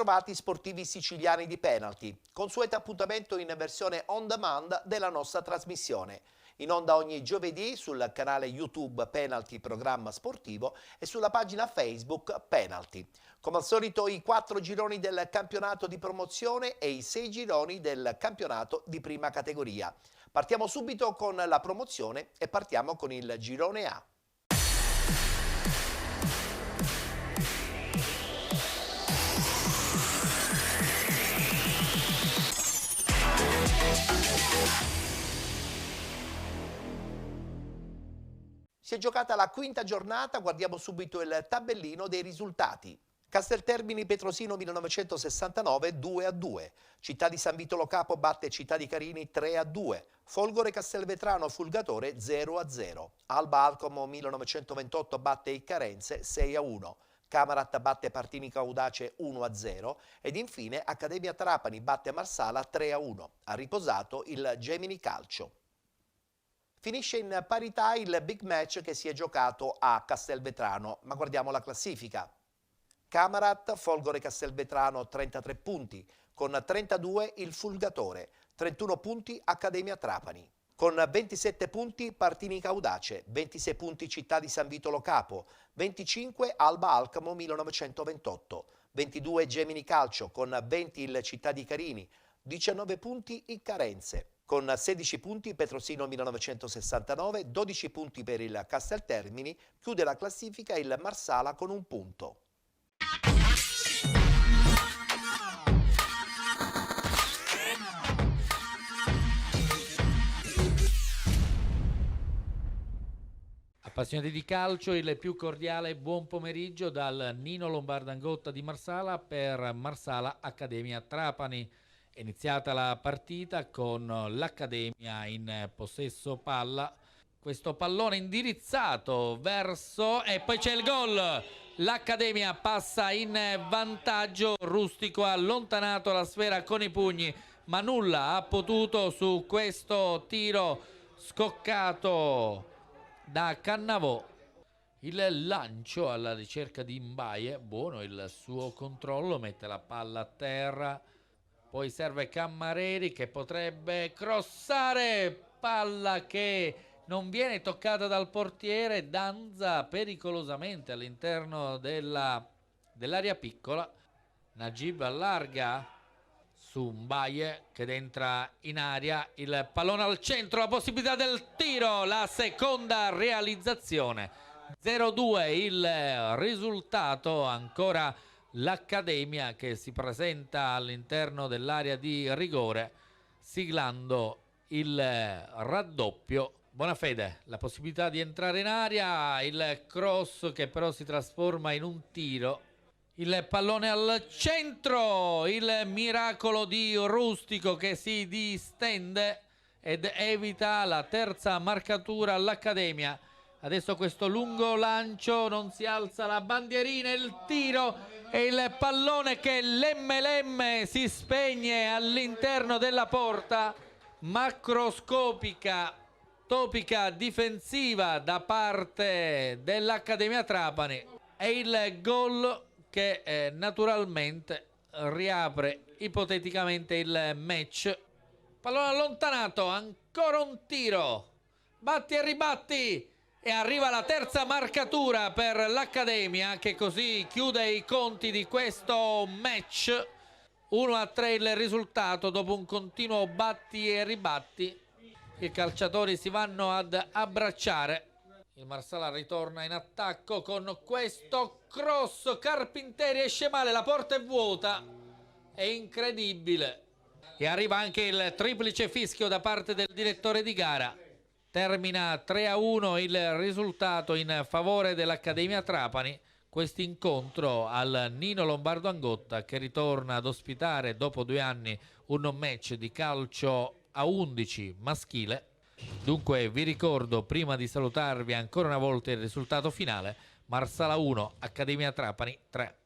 Bentrovati sportivi siciliani di Penalty, consueto appuntamento in versione on demand della nostra trasmissione. In onda ogni giovedì sul canale YouTube Penalty Programma Sportivo e sulla pagina Facebook Penalty. Come al solito i 4 gironi del campionato di promozione e i 6 gironi del campionato di prima categoria. Partiamo subito con la promozione e partiamo con il girone A. Si è giocata la quinta giornata, guardiamo subito il tabellino dei risultati. Casteltermini Petrosino 1969 2-2, Città di San Vito Lo Capo batte Città di Carini 3-2, Folgore Castelvetrano Fulgatore 0-0, Alba Alcomo 1928 batte Iccarense 6-1, Camarat batte Partinica Audace 1-0 ed infine Accademia Trapani batte Marsala 3-1, ha riposato il Gemini Calcio. Finisce in parità il big match che si è giocato a Castelvetrano, ma guardiamo la classifica. Camarat, Folgore Castelvetrano 33 punti, con 32 il Fulgatore, 31 punti Accademia Trapani. Con 27 punti Partinica Audace, 26 punti Città di San Vito Lo Capo, 25 Alba Alcamo 1928, 22 Gemini Calcio, con 20 il Città di Carini, 19 punti Iccarense. Con 16 punti Petrosino 1969, 12 punti per il Casteltermini, chiude la classifica il Marsala con 1 punto. Appassionati di calcio, il più cordiale buon pomeriggio dal Nino Lombardangotta di Marsala per Marsala Accademia Trapani. È iniziata la partita con l'Accademia in possesso palla, questo pallone indirizzato verso e poi c'è il gol. L'Accademia passa in vantaggio, Rustico ha allontanato la sfera con i pugni ma nulla ha potuto su questo tiro scoccato da Cannavò. Il lancio alla ricerca di Mbaye, buono il suo controllo, mette la palla a terra. Poi serve Cammareri che potrebbe crossare, palla che non viene toccata dal portiere, danza pericolosamente all'interno dell'area piccola. Najib allarga su Mbaye che entra in aria, il pallone al centro, la possibilità del tiro, la seconda realizzazione. 0-2 il risultato, ancora l'Accademia che si presenta all'interno dell'area di rigore siglando il raddoppio. Bonafede, la possibilità di entrare in area, il cross che però si trasforma in un tiro, il pallone al centro, il miracolo di Rustico che si distende ed evita la terza marcatura all'Accademia. Adesso questo lungo lancio, non si alza la bandierina, il tiro e il pallone che lemme si spegne all'interno della porta. Macroscopica topica difensiva da parte dell'Accademia Trapani e il gol che naturalmente riapre ipoteticamente il match. Pallone allontanato, ancora un tiro, batti e ribatti. E arriva la terza marcatura per l'Accademia che così chiude i conti di questo match. 1-3 il risultato dopo un continuo batti e ribatti. I calciatori si vanno ad abbracciare. Il Marsala ritorna in attacco con questo cross. Carpinteri esce male, la porta è vuota. È incredibile. E arriva anche il triplice fischio da parte del direttore di gara. Termina 3-1 il risultato in favore dell'Accademia Trapani. Questo incontro al Nino Lombardangotta che ritorna ad ospitare dopo 2 anni un match di calcio a 11 maschile. Dunque vi ricordo, prima di salutarvi ancora una volta, il risultato finale: Marsala 1, Accademia Trapani 3.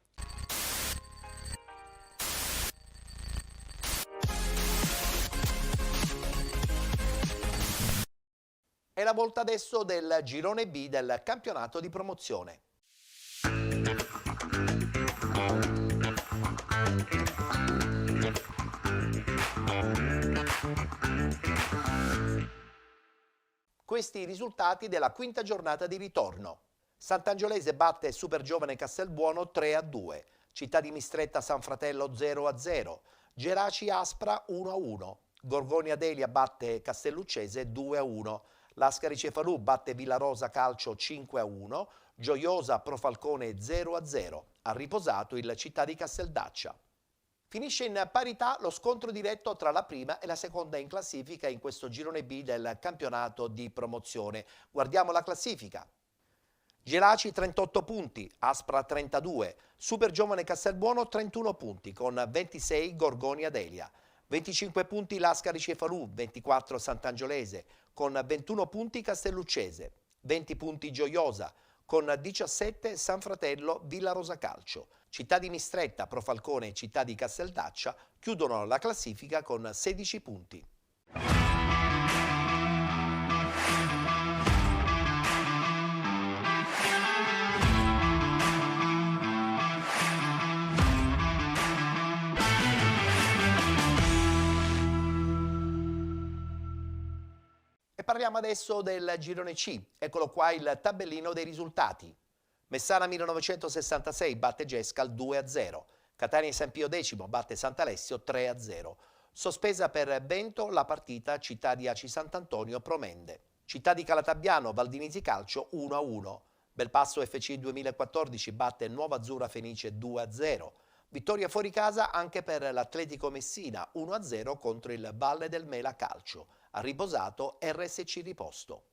È la volta adesso del girone B del campionato di promozione. questi i risultati della quinta giornata di ritorno. Sant'Angiolese batte Supergiovane Castelbuono 3-2, Città di Mistretta San Fratello 0-0, Geraci Aspra 1-1, Gorgonia Delia batte Castelluccese 2-1, Lascari Cefalù batte Villarosa Calcio 5-1, Gioiosa Profalcone 0-0, ha riposato il Città di Casteldaccia. Finisce in parità lo scontro diretto tra la prima e la seconda in classifica in questo girone B del campionato di promozione. Guardiamo la classifica. Geraci 38 punti, Aspra 32, Supergiovane Castelbuono 31 punti con 26 Gorgonia Delia, 25 punti Lascari Cefalù, 24 Sant'Angiolese con 21 punti Castelluccese, 20 punti Gioiosa con 17 San Fratello Villarosa Calcio. Città di Mistretta, Profalcone e Città di Casteldaccia chiudono la classifica con 16 punti. E parliamo adesso del girone C. Eccolo qua il tabellino dei risultati. Messana 1966 batte Gescal 2-0. Catania San Pio X batte Sant'Alessio 3-0. Sospesa per Bento la partita Città di Aci Sant'Antonio Promende. Città di Calatabbiano Valdinisi Calcio 1-1. Belpasso FC 2014 batte Nuova Azzurra Fenice 2-0. Vittoria fuori casa anche per l'Atletico Messina 1-0 contro il Valle del Mela Calcio. Ha riposato RSC Riposto.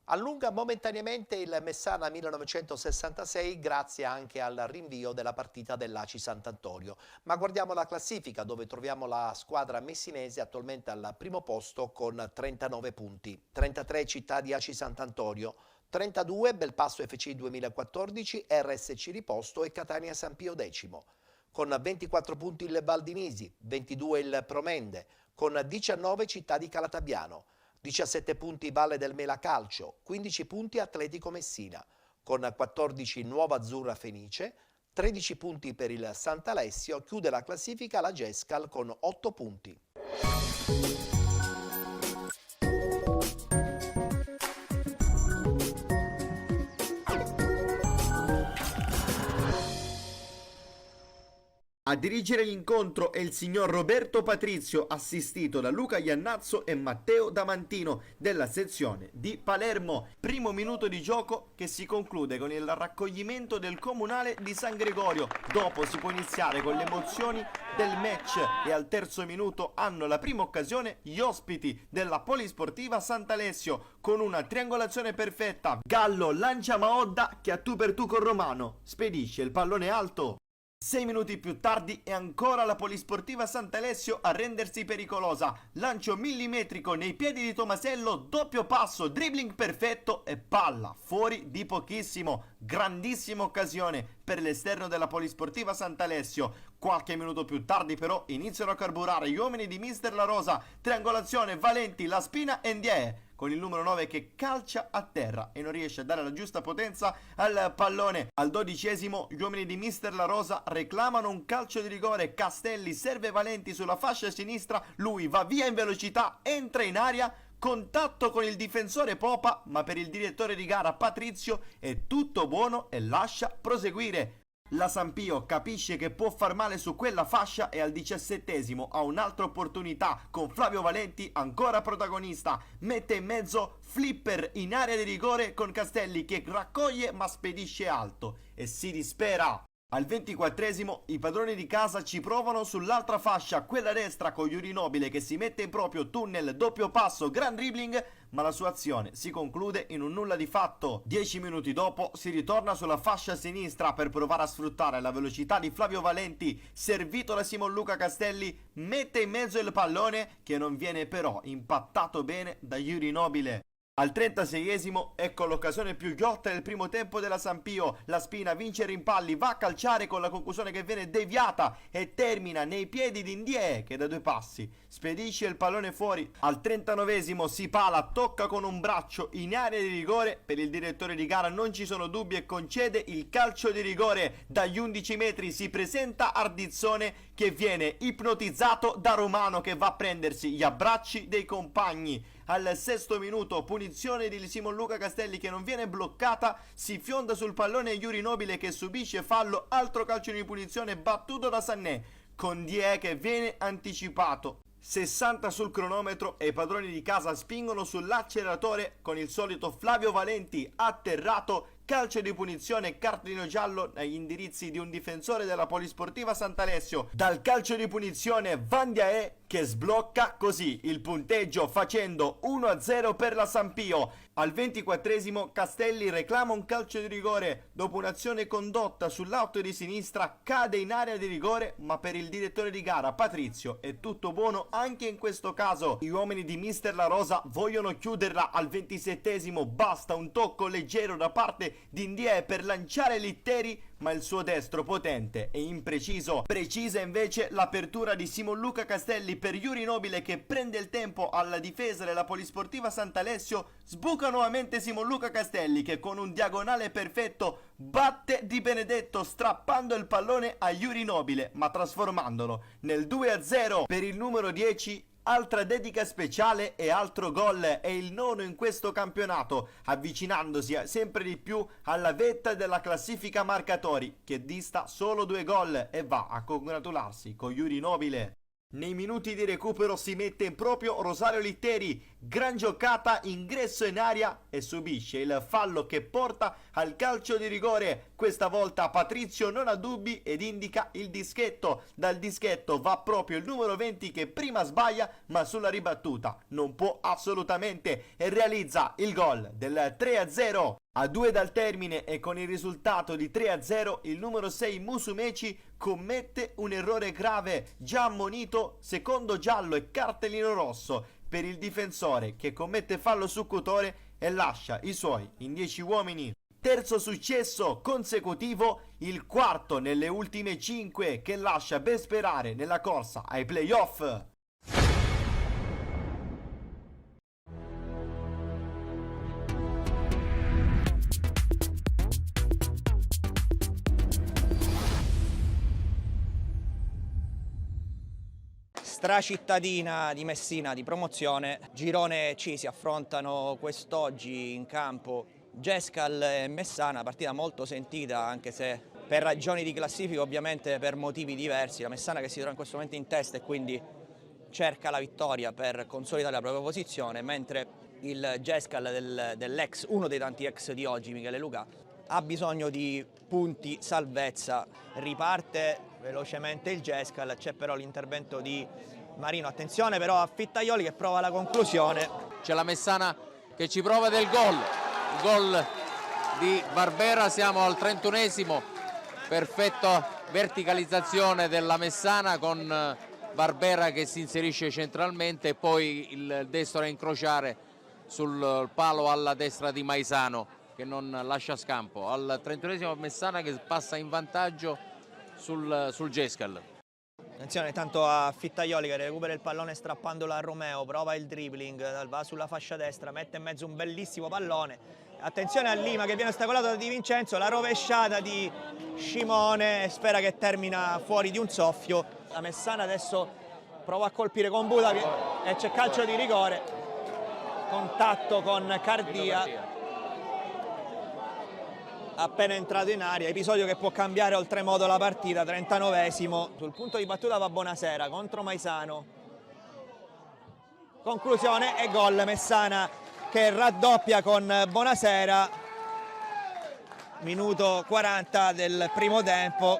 Allunga momentaneamente il Messana 1966 grazie anche al rinvio della partita dell'Aci Sant'Antonio. Ma guardiamo la classifica dove troviamo la squadra messinese attualmente al primo posto con 39 punti. 33 Città di Aci Sant'Antonio, 32 Belpasso FC 2014, RSC Riposto e Catania San Pio X. Con 24 punti il Valdinisi, 22 il Promende, con 19 Città di Calatabbiano, 17 punti Valle del Mela Calcio, 15 punti Atletico Messina, con 14 Nuova Azzurra Fenice, 13 punti per il Sant'Alessio, chiude la classifica la Gescal con 8 punti. A dirigere l'incontro è il signor Roberto Patrizio, assistito da Luca Iannazzo e Matteo Damantino della sezione di Palermo. Primo minuto di gioco che si conclude con il raccoglimento del comunale di San Gregorio. Dopo si può iniziare con le emozioni del match e al terzo minuto hanno la prima occasione gli ospiti della Polisportiva Sant'Alessio con una triangolazione perfetta. Gallo lancia Maodda che a tu per tu con Romano spedisce il pallone alto. 6 minuti più tardi è ancora la Polisportiva Sant'Alessio a rendersi pericolosa. Lancio millimetrico nei piedi di Tomasello, doppio passo, dribbling perfetto e palla fuori di pochissimo. Grandissima occasione per l'esterno della Polisportiva Sant'Alessio. Qualche minuto più tardi però iniziano a carburare gli uomini di Mister La Rosa. Triangolazione, Valenti, La Spina e Ndie con il numero 9 che calcia a terra e non riesce a dare la giusta potenza al pallone. Al 12esimo gli uomini di Mister La Rosa reclamano un calcio di rigore. Castelli serve Valenti sulla fascia sinistra, lui va via in velocità, entra in aria, contatto con il difensore Popa, ma per il direttore di gara Patrizio è tutto buono e lascia proseguire. La San Pio capisce che può far male su quella fascia e al 17esimo ha un'altra opportunità con Flavio Valenti ancora protagonista. Mette in mezzo flipper in area di rigore con Castelli che raccoglie ma spedisce alto e si dispera. Al 24esimo i padroni di casa ci provano sull'altra fascia, quella destra con Yuri Nobile che si mette in proprio tunnel, doppio passo, gran dribbling, ma la sua azione si conclude in un nulla di fatto. 10 minuti dopo si ritorna sulla fascia sinistra per provare a sfruttare la velocità di Flavio Valenti, servito da Simon Luca Castelli, mette in mezzo il pallone che non viene però impattato bene da Yuri Nobile. Al 36esimo ecco l'occasione più ghiotta del primo tempo della San Pio. La Spina vince i rimpalli, va a calciare con la conclusione che viene deviata e termina nei piedi di Ndie che da due passi spedisce il pallone fuori. Al 39esimo Sipala tocca con un braccio in area di rigore. Per il direttore di gara non ci sono dubbi e concede il calcio di rigore. Dagli 11 metri si presenta Ardizzone che viene ipnotizzato da Romano che va a prendersi gli abbracci dei compagni. Al 6° minuto punizione punizione di Simon Luca Castelli che non viene bloccata, si fionda sul pallone Yuri Nobile che subisce fallo, altro calcio di punizione battuto da Sané, con Die che viene anticipato. 60 sul cronometro e i padroni di casa spingono sull'acceleratore con il solito Flavio Valenti atterrato, calcio di punizione, cartellino giallo agli indirizzi di un difensore della Polisportiva Sant'Alessio. Dal calcio di punizione Van Diae che sblocca così il punteggio facendo 1-0 per la Sampio. Al 24esimo Castelli reclama un calcio di rigore dopo un'azione condotta sull'auto di sinistra, cade in area di rigore, ma per il direttore di gara Patrizio è tutto buono anche in questo caso. Gli uomini di Mister La Rosa vogliono chiuderla al 27esimo, basta un tocco leggero da parte di Indie per lanciare Litteri, ma il suo destro potente e impreciso precisa invece l'apertura di Simon Luca Castelli per Yuri Nobile che prende il tempo alla difesa della Polisportiva Sant'Alessio, sbuca nuovamente Simon Luca Castelli che con un diagonale perfetto batte Di Benedetto strappando il pallone a Yuri Nobile ma trasformandolo nel 2-0 per il numero 10. Altra dedica speciale e altro gol, è il nono in questo campionato, avvicinandosi sempre di più alla vetta della classifica marcatori, che dista solo 2 gol e va a congratularsi con Yuri Nobile. Nei minuti di recupero si mette in proprio Rosario Litteri, gran giocata, ingresso in area e subisce il fallo che porta al calcio di rigore. Questa volta Patrizio non ha dubbi ed indica il dischetto. Dal dischetto va proprio il numero 20 che prima sbaglia ma sulla ribattuta non può assolutamente e realizza il gol del 3-0. A 2 dal termine e con il risultato di 3-0 il numero 6 Musumeci commette un errore grave, già ammonito, secondo giallo e cartellino rosso per il difensore che commette fallo su Cutore e lascia i suoi in 10 uomini. Terzo successo consecutivo, il quarto nelle ultime 5 che lascia ben sperare nella corsa ai playoff. Stracittadina di Messina di promozione, girone C, si affrontano quest'oggi in campo Gescal e Messana, partita molto sentita anche se per ragioni di classifica ovviamente per motivi diversi. La Messana che si trova in questo momento in testa e quindi cerca la vittoria per consolidare la propria posizione, mentre il Gescal dell'ex, uno dei tanti ex di oggi, Michele Luca, ha bisogno di punti salvezza. Riparte velocemente il Gescal, c'è però l'intervento di Marino, attenzione però a Fittaioli che prova la conclusione. C'è la Messana che ci prova del gol, il gol di Barbera, siamo al 31esimo, perfetta verticalizzazione della Messana con Barbera che si inserisce centralmente e poi il destro a incrociare sul palo alla destra di Maisano che non lascia scampo. Al 31esimo Messana che passa in vantaggio sul Gescal. Attenzione tanto a Fittaioli che recupera il pallone strappandolo a Romeo, prova il dribbling, va sulla fascia destra, mette in mezzo un bellissimo pallone. Attenzione a Lima che viene ostacolato da Di Vincenzo, la rovesciata di Scimone, spera che termina fuori di un soffio. La Messana adesso prova a colpire con Buda e c'è calcio di rigore, contatto con Cardia. Appena entrato in aria, episodio che può cambiare oltremodo la partita. 39esimo, sul punto di battuta va Bonasera contro Maisano, conclusione e gol. Messana che raddoppia con Bonasera, minuto 40 del primo tempo.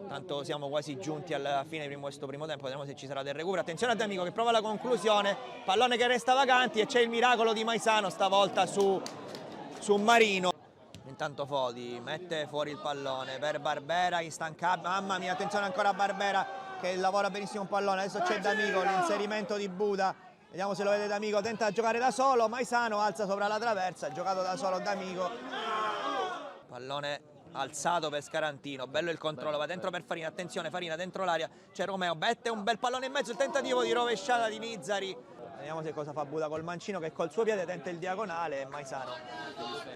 Tanto siamo quasi giunti alla fine di questo primo tempo, vediamo se ci sarà del recupero. Attenzione a D'Amico che prova la conclusione, pallone che resta vacanti e c'è il miracolo di Maisano stavolta su Marino. Intanto Fodi mette fuori il pallone per Barbera, instancabile, mamma mia, attenzione ancora a Barbera che lavora benissimo un pallone, adesso c'è D'Amico, l'inserimento di Buda, vediamo se lo vede D'Amico, tenta di giocare da solo, Maisano alza sopra la traversa, giocato da solo D'Amico, pallone alzato per Scarantino, bello il controllo, va dentro per Farina, attenzione Farina dentro l'aria, c'è Romeo, mette un bel pallone in mezzo, il tentativo di rovesciata di Nizzari. Vediamo se cosa fa Buda col mancino che col suo piede tenta il diagonale e Maisano.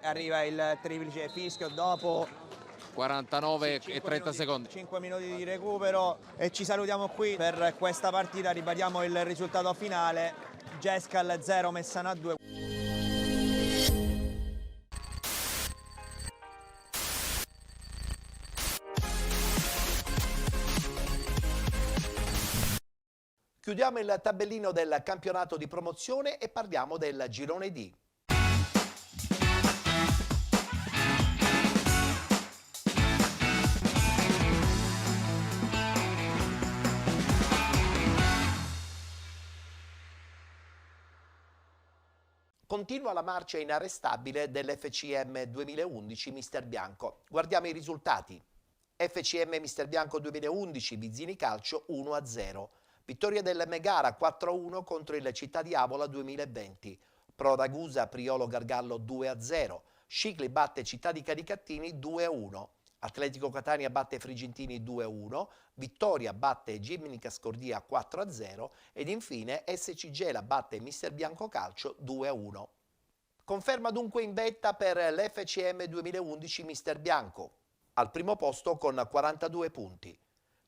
Arriva il triplice fischio dopo 49 e 30 secondi. 5 minuti di recupero e ci salutiamo qui per questa partita, ribadiamo il risultato finale, Gescal 0, Messana 2. Chiudiamo il tabellino del campionato di promozione e parliamo del girone D. Continua la marcia inarrestabile dell'FCM 2011 Mister Bianco. Guardiamo i risultati. FCM Mister Bianco 2011 Vizzini Calcio 1-0. Vittoria del Megara 4-1 contro il Città di Avola 2020. Pro Ragusa Priolo Gargallo 2-0. Scicli batte Città di Caricattini 2-1. Atletico Catania batte Frigentini 2-1, Vittoria batte Gimnica Scordia 4-0 ed infine SC Gela batte Mister Bianco Calcio 2-1. Conferma dunque in vetta per l'FCM 2011 Mister Bianco, al primo posto con 42 punti,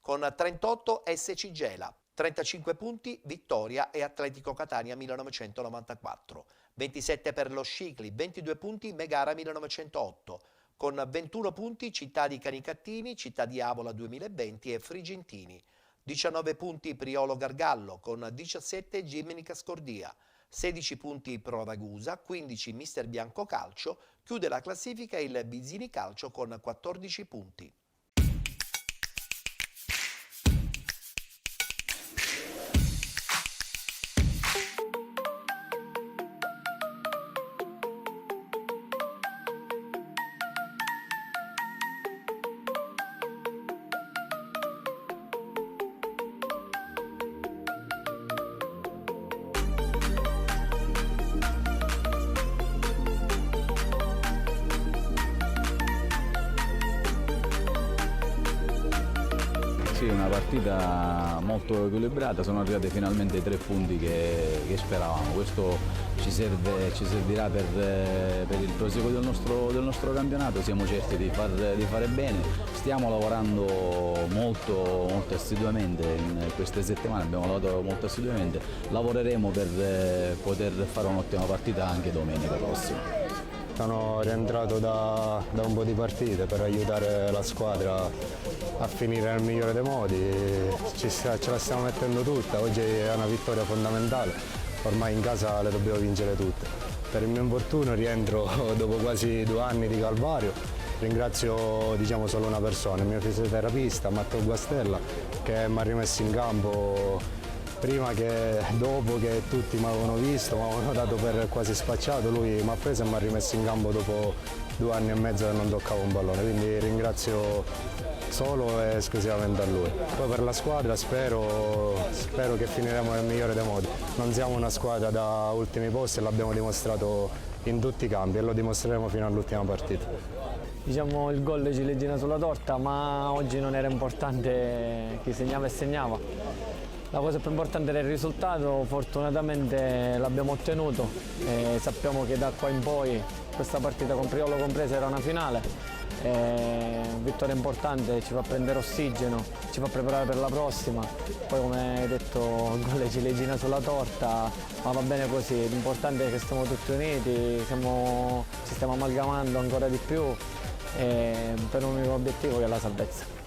con 38 SC Gela, 35 punti Vittoria e Atletico Catania 1994, 27 per lo Scicli, 22 punti Megara 1908, con 21 punti Città di Canicattini, Città di Avola 2020 e Frigentini, 19 punti Priolo Gargallo, con 17 Gimnica Scordia, 16 punti Pro Ragusa, 15 Mister Bianco Calcio, chiude la classifica il Vizzini Calcio con 14 punti. Sì, una partita molto equilibrata, sono arrivati finalmente i 3 punti che speravamo. Questo ci servirà per il proseguo del nostro campionato, siamo certi di fare bene, stiamo lavorando molto assiduamente in queste settimane, abbiamo lavorato molto assiduamente, lavoreremo per poter fare un'ottima partita anche domenica prossima. Sono rientrato da un po' di partite per aiutare la squadra a finire nel migliore dei modi, ce la stiamo mettendo tutta, oggi è una vittoria fondamentale, ormai in casa le dobbiamo vincere tutte. Per il mio infortunio rientro dopo quasi 2 anni di calvario, ringrazio solo una persona, il mio fisioterapista Matteo Guastella, che mi ha rimesso in campo prima che dopo che tutti mi avevano visto, mi avevano dato per quasi spacciato, lui mi ha preso e mi ha rimesso in campo dopo 2 anni e mezzo che non toccavo un pallone, quindi ringrazio solo e esclusivamente a lui. Poi per la squadra spero che finiremo nel migliore dei modi. Non siamo una squadra da ultimi posti e l'abbiamo dimostrato in tutti i campi e lo dimostreremo fino all'ultima partita. Diciamo il gol di ciliegina sulla torta, ma oggi non era importante chi segnava e segnava. La cosa più importante era il risultato, fortunatamente l'abbiamo ottenuto e sappiamo che da qua in poi questa partita con Priolo compresa era una finale. Vittoria importante, ci fa prendere ossigeno, ci fa preparare per la prossima. Poi come hai detto, gol di ciliegina sulla torta, ma va bene così, l'importante è che stiamo tutti uniti, ci stiamo amalgamando ancora di più per un unico obiettivo che è la salvezza.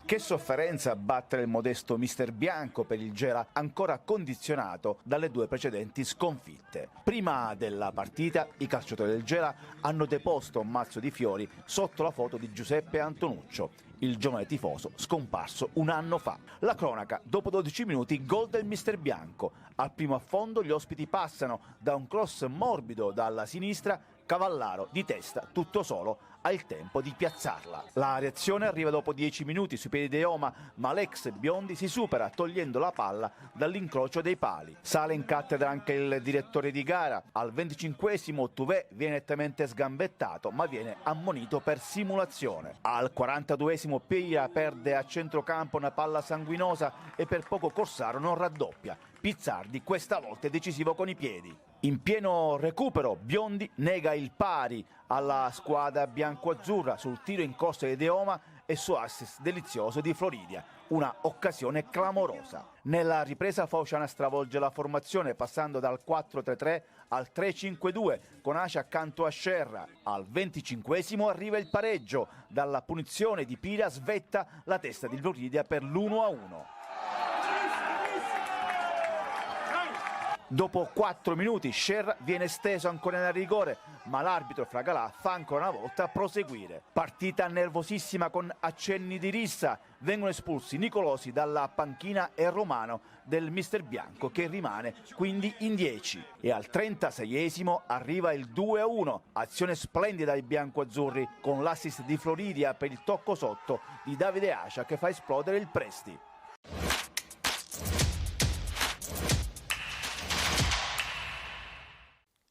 Che sofferenza battere il modesto Mister Bianco per il Gela ancora condizionato dalle 2 precedenti sconfitte. Prima della partita i calciatori del Gela hanno deposto un mazzo di fiori sotto la foto di Giuseppe Antonuccio, il giovane tifoso scomparso 1 anno fa. La cronaca, dopo 12 minuti, gol del Mister Bianco. Al primo affondo gli ospiti passano da un cross morbido dalla sinistra, Cavallaro di testa tutto solo ha il tempo di piazzarla. La reazione arriva dopo 10 minuti sui piedi di Oma, ma l'ex Biondi si supera togliendo la palla dall'incrocio dei pali. Sale in cattedra anche il direttore di gara. Al 25esimo Tuvé viene nettamente sgambettato, ma viene ammonito per simulazione. Al 42esimo Piglia perde a centrocampo una palla sanguinosa e per poco Corsaro non raddoppia. Pizzardi questa volta è decisivo con i piedi. In pieno recupero Biondi nega il pari alla squadra bianco-azzurra sul tiro in corsa di De Oma e su assist delizioso di Floridia, una occasione clamorosa. Nella ripresa Fociana stravolge la formazione passando dal 4-3-3 al 3-5-2 con Ace accanto a Scerra. Al 25esimo arriva il pareggio, dalla punizione di Pira svetta la testa di Floridia per l'1-1. Dopo 4 minuti Scerra viene steso ancora nel rigore, ma l'arbitro Fragalà fa ancora una volta proseguire. Partita nervosissima con accenni di rissa, vengono espulsi Nicolosi dalla panchina e Romano del mister bianco che rimane quindi in 10. E al 36esimo arriva il 2-1, azione splendida ai biancoazzurri con l'assist di Floridia per il tocco sotto di Davide Acia che fa esplodere il Presti.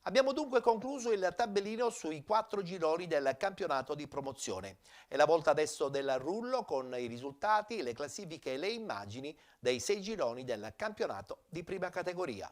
Abbiamo dunque concluso il tabellino sui 4 gironi del campionato di promozione. È la volta adesso del rullo con i risultati, le classifiche e le immagini dei 6 gironi del campionato di prima categoria.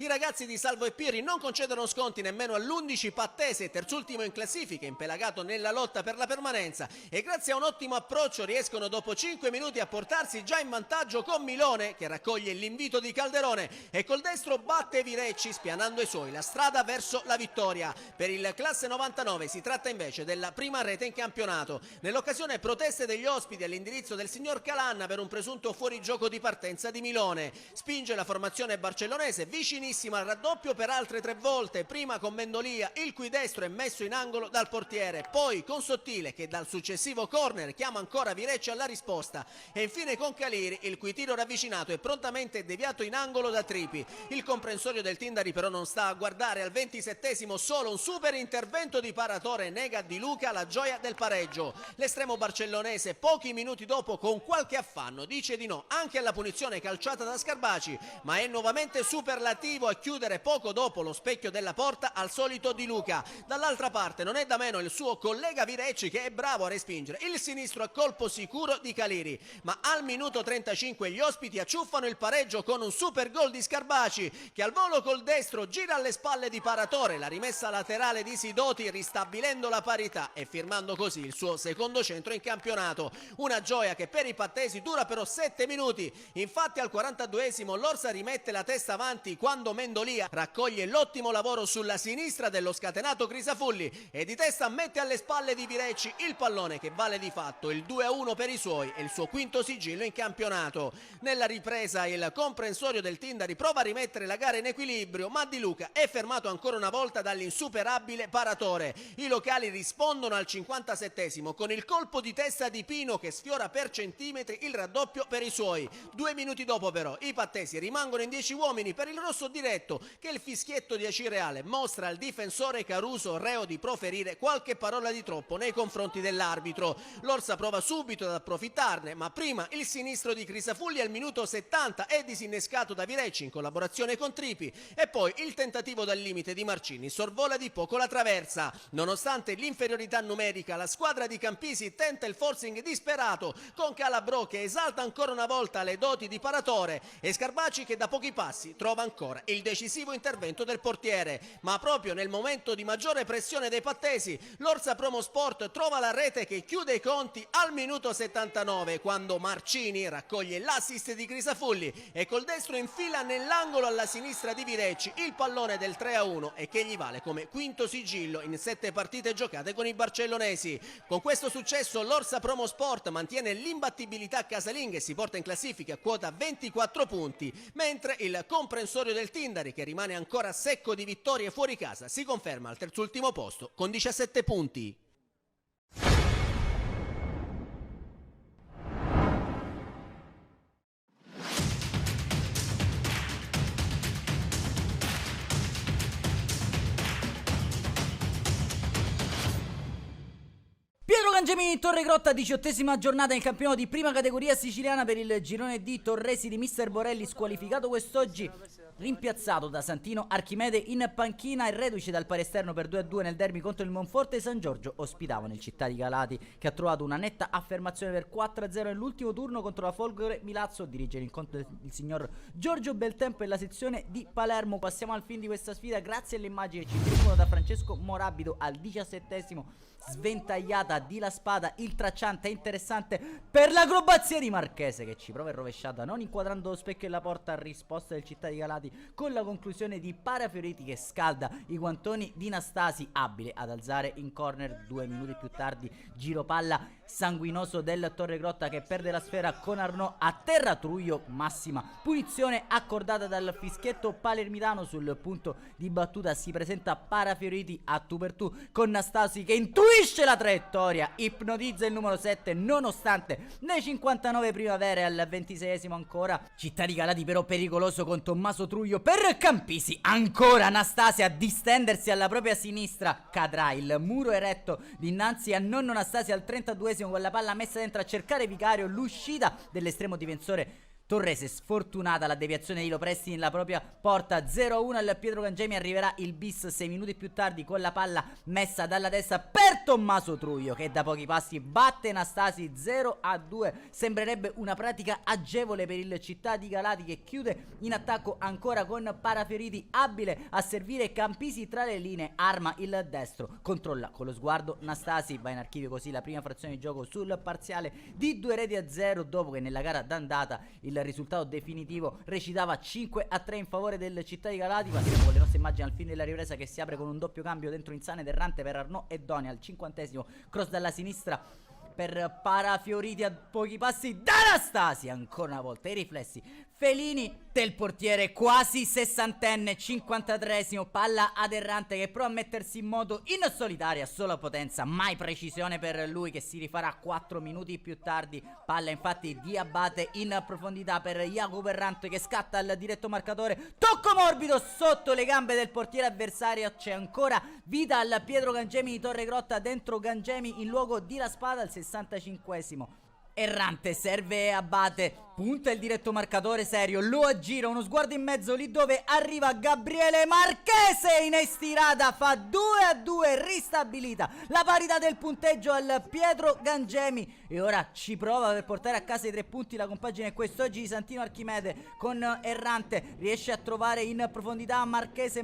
I ragazzi di Salvo e Pirri non concedono sconti nemmeno all'11 Pattese, terzultimo in classifica, impelagato nella lotta per la permanenza, e grazie a un ottimo approccio riescono dopo 5 minuti a portarsi già in vantaggio con Milone, che raccoglie l'invito di Calderone e col destro batte Virecci spianando i suoi la strada verso la vittoria. Per il classe 99 si tratta invece della prima rete in campionato. Nell'occasione proteste degli ospiti all'indirizzo del signor Calanna per un presunto fuorigioco di partenza di Milone. Spinge la formazione barcellonese vicinissima al raddoppio per altre 3 volte, prima con Mendolia, il cui destro è messo in angolo dal portiere, poi con Sottile che dal successivo corner chiama ancora Virecci alla risposta e infine con Caliri, il cui tiro ravvicinato è prontamente deviato in angolo da Tripi. Il comprensorio del Tindari però non sta a guardare, al 27esimo solo un super intervento di Paratore nega a Di Luca la gioia del pareggio. L'estremo barcellonese pochi minuti dopo con qualche affanno dice di no anche alla punizione calciata da Scarbaci, ma è nuovamente superlativo a chiudere poco dopo lo specchio della porta al solito Di Luca. Dall'altra parte non è da meno il suo collega Virecci che è bravo a respingere il sinistro a colpo sicuro di Caliri, ma al minuto 35 gli ospiti acciuffano il pareggio con un super gol di Scarbaci che al volo col destro gira alle spalle di Paratore, la rimessa laterale di Sidoti ristabilendo la parità e firmando così il suo secondo centro in campionato. Una gioia che per i pattesi dura però 7 minuti, infatti al 42esimo l'Orsa rimette la testa avanti quando Mendolia raccoglie l'ottimo lavoro sulla sinistra dello scatenato Crisafulli e di testa mette alle spalle di Virecci il pallone che vale di fatto il 2-1 per i suoi e il suo quinto sigillo in campionato. Nella ripresa il comprensorio del Tindari prova a rimettere la gara in equilibrio, ma Di Luca è fermato ancora una volta dall'insuperabile Paratore. I locali rispondono al 57esimo con il colpo di testa di Pino che sfiora per centimetri il raddoppio per i suoi. 2 minuti dopo però i pattesi rimangono in 10 uomini per il rosso diretto che il fischietto di Acireale mostra al difensore Caruso reo di proferire qualche parola di troppo nei confronti dell'arbitro. L'Orsa prova subito ad approfittarne, ma prima il sinistro di Crisafulli al minuto 70 è disinnescato da Virecci in collaborazione con Tripi e poi il tentativo dal limite di Marcini sorvola di poco la traversa. Nonostante l'inferiorità numerica, la squadra di Campisi tenta il forcing disperato con Calabrò che esalta ancora una volta le doti di Paratore e Scarbaci che da pochi passi trova ancora il decisivo intervento del portiere, ma proprio nel momento di maggiore pressione dei pattesi l'Orsa Promo Sport trova la rete che chiude i conti al minuto 79 quando Marcini raccoglie l'assist di Crisafulli e col destro infila nell'angolo alla sinistra di Virecci il pallone del 3-1 e che gli vale come quinto sigillo in 7 partite giocate con i barcellonesi. Con questo successo l'Orsa Promo Sport mantiene l'imbattibilità casalinga e si porta in classifica a quota 24 punti, mentre il comprensorio del Tindari, che rimane ancora secco di vittorie fuori casa, si conferma al terzultimo posto con 17 punti. Pietro Cangemini, Torregrotta, 18ª giornata nel campionato di prima categoria siciliana per il girone D. Torresi di Mister Borelli squalificato quest'oggi, rimpiazzato da Santino Archimede in panchina e reduce dal pari esterno per 2-2 nel derby contro il Monforte. San Giorgio ospitava nel Città di Calati che ha trovato una netta affermazione per 4-0 nell'ultimo turno contro la Folgore Milazzo. Dirige l'incontro il signor Giorgio Beltempo e la sezione di Palermo. Passiamo al fin di questa sfida grazie alle immagini che ci giungono da Francesco Morabido al 17esimo. Sventagliata di La Spada, il tracciante è interessante per l'acrobazia di Marchese che ci prova in rovesciata non inquadrando lo specchio e la porta a risposta del Città di Calati con la conclusione di Parafioriti che scalda i guantoni di Nastasi, abile ad alzare in corner. 2 minuti più tardi giro palla sanguinoso del Torregrotta che perde la sfera con Arnaud a terra. Truglio, massima punizione accordata dal fischietto palermitano. Sul punto di battuta si presenta Parafioriti a tu per tu con Nastasi che intuisce la traiettoria, ipnotizza il numero 7 nonostante nei 59 primavere. Al 26esimo ancora Città di Calati però pericoloso con Tommaso Truglio per Campisi, ancora Anastasia a distendersi alla propria sinistra, cadrà il muro eretto dinanzi a nonno Anastasia al 32esimo con la palla messa dentro a cercare Vicario, l'uscita dell'estremo difensore Torrese sfortunata la deviazione di Lopresti nella propria porta. 0-1 al Pietro Gangemi, arriverà il bis 6 minuti più tardi con la palla messa dalla destra per Tommaso Truio, che da pochi passi batte Nastasi. 0-2, sembrerebbe una pratica agevole per il Città di Galati, che chiude in attacco ancora con Parafioriti, abile a servire Campisi tra le linee, arma il destro, controlla con lo sguardo Nastasi, va in archivio così la prima frazione di gioco sul parziale di 2-0, dopo che nella gara d'andata il risultato definitivo recitava 5-3 in favore del Città di Galati. Passiamo con le nostre immagini al fine della ripresa, che si apre con un doppio cambio dentro Insane ed errante per Arnaud e Doni al 50esimo, cross dalla sinistra per Parafioriti a pochi passi da Nastasi, ancora una volta i riflessi felini del portiere quasi sessantenne. 53esimo, palla ad errante che prova a mettersi in moto in solitaria, solo potenza, mai precisione per lui, che si rifarà 4 minuti più tardi. Palla infatti di Abate in profondità per Jacopo Errante, che scatta al diretto marcatore, tocco morbido sotto le gambe del portiere avversario. C'è ancora vita al Pietro Gangemi di Torregrotta, dentro Gangemi in luogo di La Spada al 65esimo. Errante serve Abate, punta il diretto marcatore serio, lo aggira, uno sguardo in mezzo lì dove arriva Gabriele Marchese in estirata, fa 2-2, ristabilita la parità del punteggio al Pietro Gangemi, e ora ci prova per portare a casa i 3 punti la compagine quest'oggi di Santino Archimede, con Errante riesce a trovare in profondità Marchese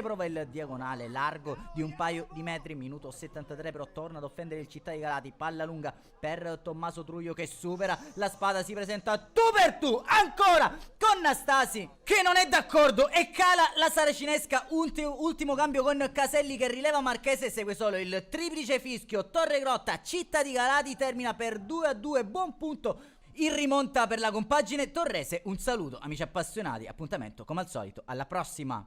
prova il diagonale largo di un paio di metri, minuto 73 però torna ad offendere il Città di Galati, palla lunga per Tommaso Truio che supera La Spada, si presenta tu per tu ancora con Nastasi che non è d'accordo e cala la saracinesca. Ultimo cambio con Caselli che rileva Marchese, segue solo il triplice fischio. Torregrotta Città di Galati termina per 2-2, buon punto in rimonta per la compagine torrese. Un saluto amici appassionati, appuntamento come al solito alla prossima.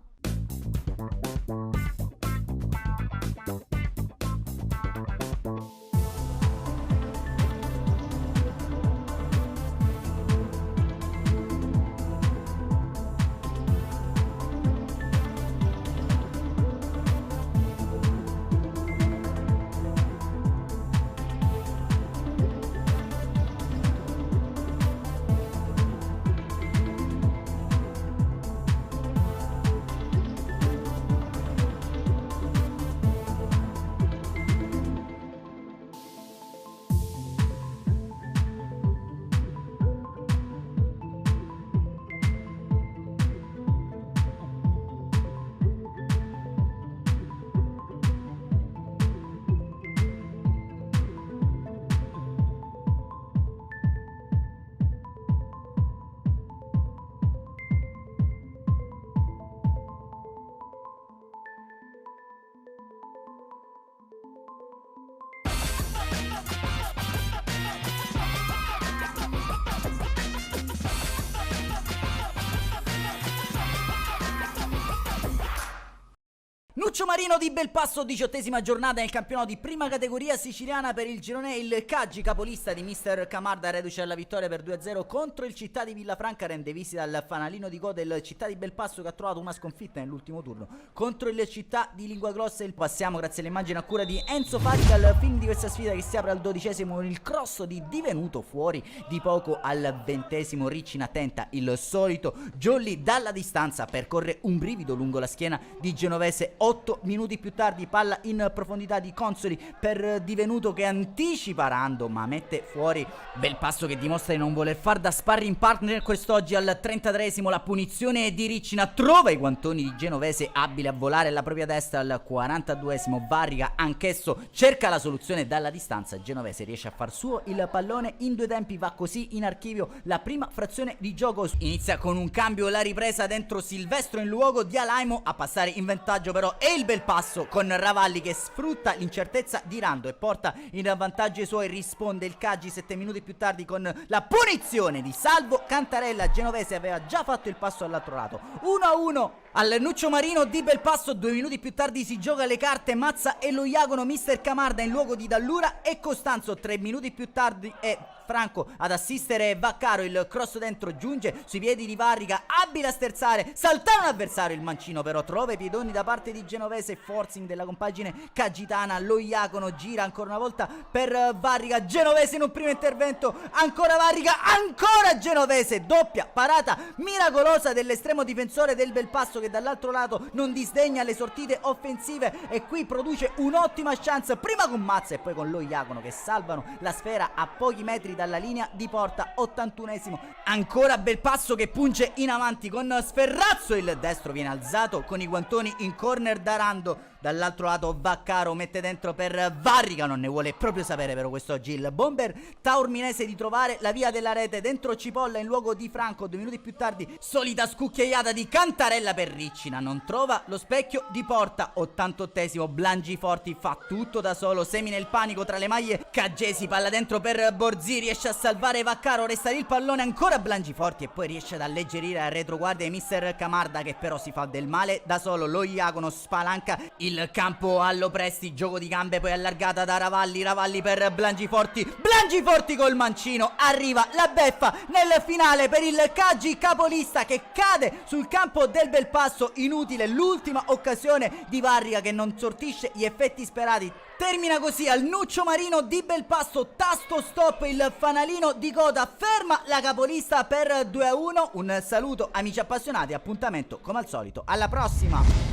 Nuccio Marino di Belpasso, 18ª giornata nel campionato di prima categoria siciliana per il girone. Il Caggi, capolista di mister Camarda, reduce alla vittoria per 2-0 contro il Città di Villafranca, rende visita al fanalino di gol del Città di Belpasso, che ha trovato una sconfitta nell'ultimo turno contro il Città di Linguaglossa. Passiamo grazie all'immagine a cura di Enzo Fatica al film di questa sfida, che si apre al 12esimo con il cross di Divenuto fuori di poco al 20esimo. Ricci in attenta, il solito jolly dalla distanza percorre un brivido lungo la schiena di Genovese. 8 minuti più tardi palla in profondità di Consoli per Divenuto, che anticipa Rando ma mette fuori. Belpasso che dimostra di non voler far da sparring partner quest'oggi. Al 33esimo la punizione di Riccina trova i guantoni di Genovese, abile a volare alla propria destra. Al 42esimo Varrica anch'esso cerca la soluzione dalla distanza, Genovese riesce a far suo il pallone in 2 tempi. Va così in archivio la prima frazione di gioco. Inizia con un cambio la ripresa, dentro Silvestro in luogo di Alaimo, a passare in vantaggio però è il Belpasso con Ravalli che sfrutta l'incertezza di Rando e porta in vantaggio i suoi. Risponde il Caggi 7 minuti più tardi con la punizione di Salvo Cantarella. Genovese aveva già fatto il passo all'altro lato. 1-1 Al Nuccio Marino di Belpasso 2 minuti più tardi si gioca le carte Mazza e lo Iagono, mister Camarda in luogo di Dallura e Costanzo. 3 minuti più tardi è Franco ad assistere Vaccaro, il cross dentro giunge sui piedi di Varrica, abile a sterzare, saltare un avversario, il mancino però trova i piedoni da parte di Genovese, forcing della compagine Cagitana, lo Iagono gira ancora una volta per Varrica, Genovese in un primo intervento, ancora Varrica, ancora Genovese, doppia parata miracolosa dell'estremo difensore del Belpasso che dall'altro lato non disdegna le sortite offensive e qui produce un'ottima chance prima con Mazza e poi con lo Iagono che salvano la sfera a pochi metri dalla linea di porta. 81esimo, ancora Belpasso che punge in avanti con Sferrazzo, il destro viene alzato con i guantoni in corner da Rando. Dall'altro lato Vaccaro mette dentro per Varrica, non ne vuole proprio sapere però quest'oggi il bomber taorminese di trovare la via della rete dentro Cipolla in luogo di Franco. 2 minuti più tardi solita scucchiaiata di Cantarella per Riccina, non trova lo specchio di porta. 88esimo, Blangiforti fa tutto da solo, semina il panico tra le maglie Caggesi, palla dentro per Borzi, riesce a salvare Vaccaro, resta lì il pallone ancora Blangiforti e poi riesce ad alleggerire la retroguardia di mister Camarda che però si fa del male da solo. Lo Iagono spalanca il campo allo Presti, gioco di gambe poi allargata da Ravalli per Blangiforti col mancino, arriva la beffa nel finale per il Caggi capolista che cade sul campo del Belpasso, inutile l'ultima occasione di Varrica che non sortisce gli effetti sperati. Termina così al Nuccio Marino di Belpasso, tasto stop, il fanalino di coda ferma la capolista per 2-1. Un saluto amici appassionati, appuntamento come al solito alla prossima.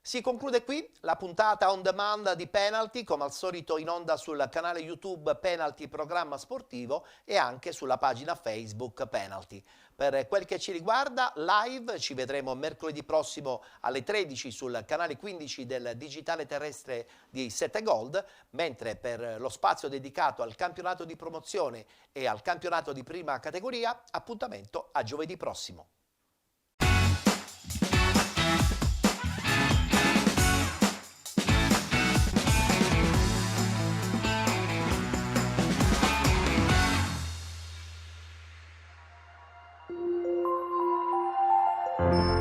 Si conclude qui la puntata on demand di Penalty, come al solito in onda sul canale YouTube Penalty Programma Sportivo e anche sulla pagina Facebook Penalty. Per quel che ci riguarda, live ci vedremo mercoledì prossimo alle 13 sul canale 15 del digitale terrestre di 7 Gold, mentre per lo spazio dedicato al campionato di promozione e al campionato di prima categoria, appuntamento a giovedì prossimo. Thank you.